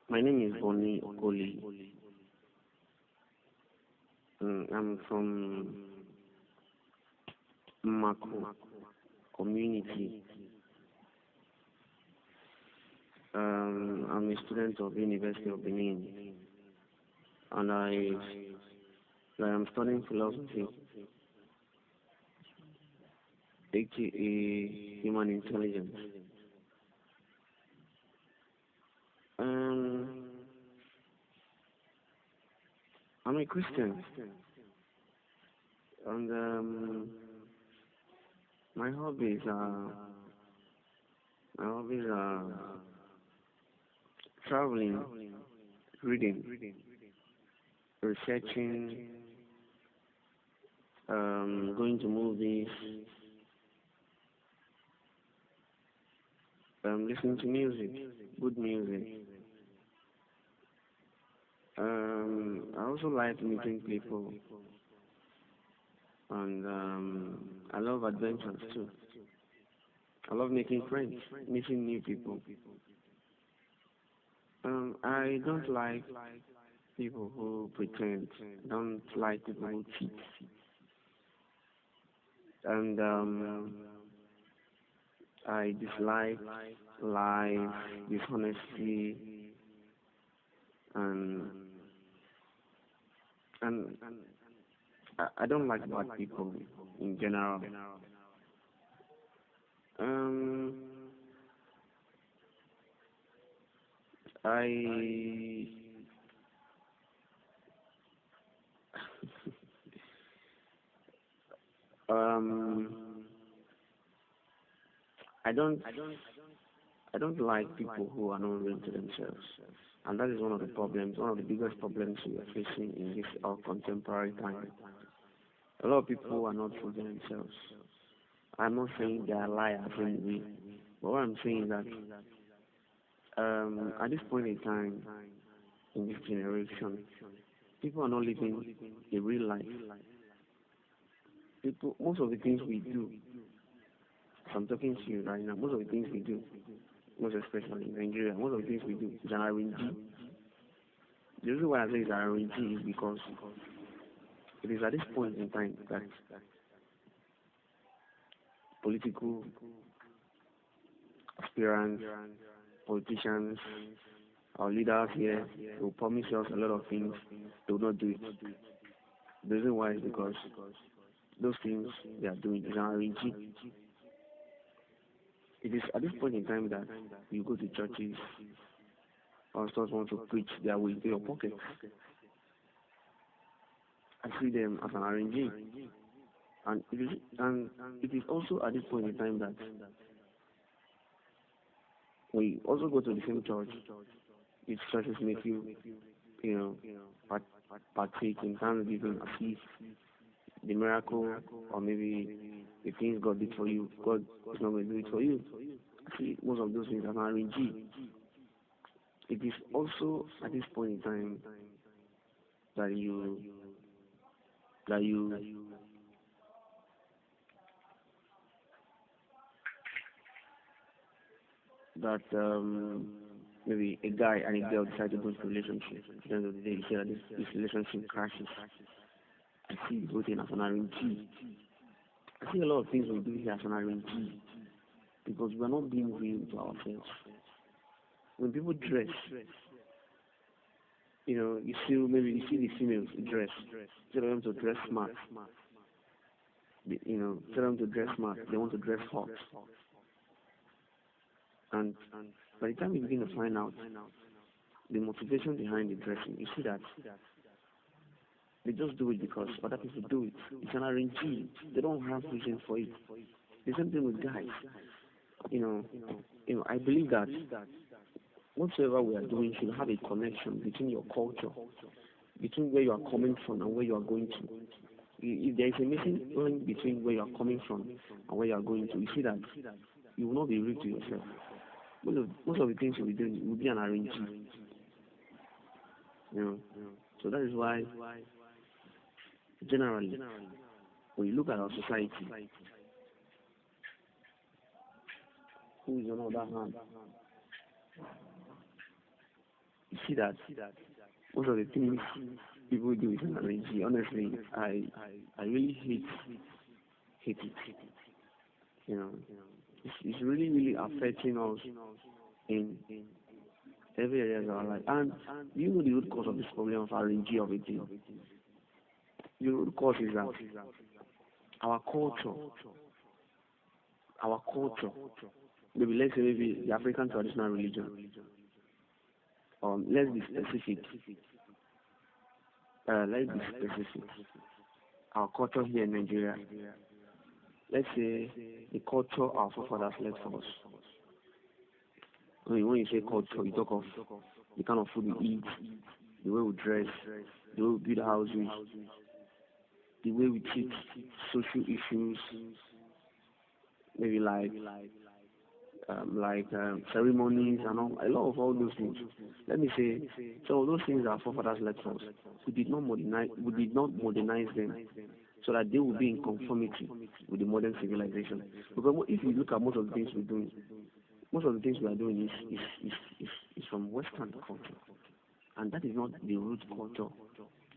My name is Bonnie Okoli. I'm from Mako community. I'm a student of University of Benin, and I am studying philosophy, aka human intelligence. Um, I'm a Christian, and my hobbies are my hobbies are traveling, reading, researching, going to movies, listening to music, good music. I also like meeting people, and I love adventures too. I love making friends, meeting new people. I don't like people who pretend. Don't like people who cheat, and I dislike lies, dishonesty, and and I don't like bad people in general. Um, I um I don't I don't like people who are not real to themselves, and that is one of the problems, one of the biggest problems we are facing in this our contemporary time. A lot of people who are not true to themselves. I'm not saying they are liars anyway, but what I'm saying is that at this point in time, in this generation, people are not living a real life. People, most of the things we do, if I'm talking to you right now, most of the things we do, most especially in Nigeria, most of the things we do is an Arrangee. The reason why I say it's an Arrangee is because it is at this point in time that political aspirants, politicians, our leaders here will promise us a lot of things, they will not do it. The reason why is because those things they are doing is an Arrangee. It is at this point in time that you go to churches, pastors want to preach their way into your pocket. I see them as an Arrangee. And it is also at this point in time that we also go to the same church. These churches make you, you know, part, partake in thanksgiving as if the miracle or maybe the things God did for you, God is not going to do it for you. I see most of those things as an Arrangee. It is also at this point in time that that you that maybe a guy and a girl decide to go into a relationship. At the end of the day, you see that this relationship crashes. I see the whole thing as an Arrangee. I see a lot of things we do here as an Arrangee because we are not being real to ourselves. When people dress, you see maybe you see the females dress. Tell them to dress smart. Tell them to dress smart. They want to dress hot. And by the time you begin to find out the motivation behind the dressing, you see that they just do it because other people do it. It's an Arrangee. They don't have reason for it. The same thing with guys. I believe that whatsoever we are doing should have a connection between your culture, between where you are coming from and where you are going to. If there is a missing link between where you are coming from and where you are going to, you see that you will not be real to yourself. Most of the things you'll be doing will be an Arrangee. So that is why generally when you look at our society, who is on the other hand You see that most of the things people do is an Arrangee. Honestly, I really hate it. You know, it's really really affecting us in every area of our life. And you know the root cause of this problem of Arrangee of a thing. The root cause is that our culture, our culture. Maybe let's say maybe the African traditional religion. Let's be specific. Let's be specific. Our culture here in Nigeria. Let's say the culture our forefathers left for us. When you say culture, you talk of the kind of food we eat, the way we dress, the way we build houses, the way we treat social issues, maybe ceremonies and all, a lot of all those things. Let me say, so those things our forefathers left us. We did not modernize them so that they will be in conformity with the modern civilization. Because if you look at most of the things we're doing, most of the things we are doing is from Western culture, and that is not the root culture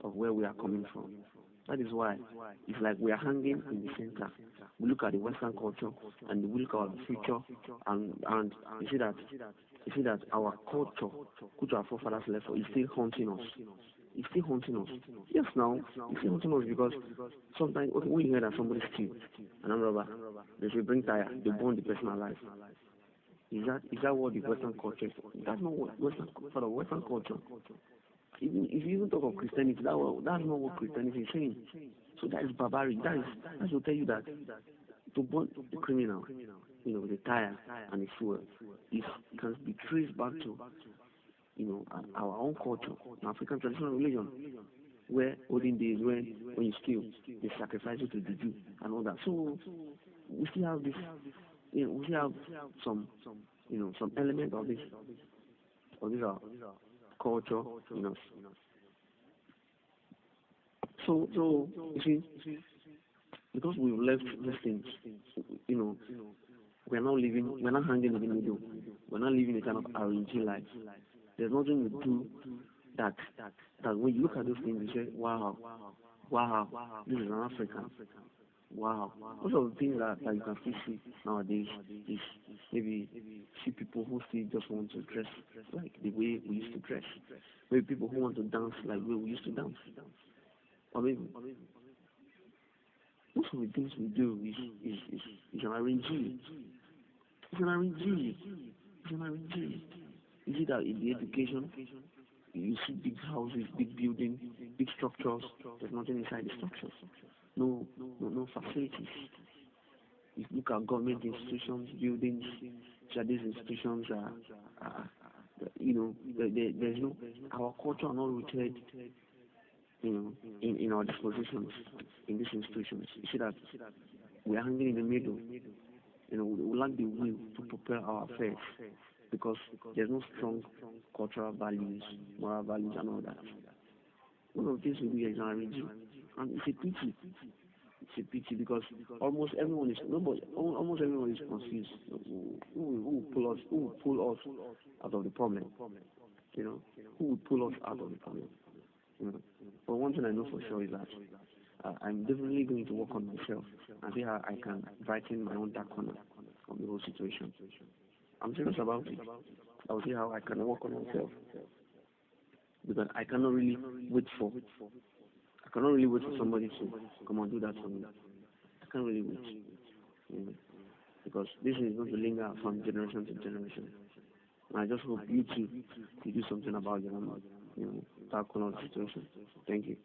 of where we are coming from. That is why it's like we are hanging in the center. We look at the Western culture and we look at the future, and you see that our culture, which our forefathers left, is still haunting us. It's still haunting us. Yes, now it's still haunting us because sometimes when you hear that somebody steals an robber, they should bring tire, they burn the person alive. Is that what the Western culture is? That's not what Western culture. Even if you even talk of Christianity, that's not what Christianity is saying. So that is barbaric. That should tell you that to burn the criminal, the tire and the fuel, it can be traced back to, our own culture, African traditional religion, where olden days when you steal, they sacrifice you to the Jew and all that. So we still have this, we still have some element of this culture, So you see, because we've left these things, we're not hanging in the middle. We're not living a kind of Arrangee life. There's nothing we do that when you look at those things, you say, wow, this is an African. Wow. Most of the things that you can still see nowadays is maybe see people who still just want to dress like the way we used to dress. Maybe people who want to dance like the way we used to dance. Or maybe most of the things we do is an Arrangee. It's an Arrangee. It's an Arrangee. You see that in the education, you see big houses, big buildings, big structures. There's nothing inside the structures. No facilities. If you look at government institutions, buildings, these institutions there's no, our culture are not rooted, in our dispositions in these institutions. You see that we are hanging in the middle. We lack the will to prepare our affairs because there's no strong cultural values, moral values, and all that. One of the things we do is an Arrangee, and it's a pity. It's a pity because almost everyone is confused. Who will pull us out of the problem? Who will pull us out of the problem? But one thing I know for sure is that I'm definitely going to work on myself and see how I can brighten my own dark corner of the whole situation. I'm serious about it. I'll see how I can work on myself because I cannot really wait for somebody to come and do that for me. I can't really wait. Because this is going to linger from generation to generation. And I just hope you too do something about your dark corner situation. Thank you.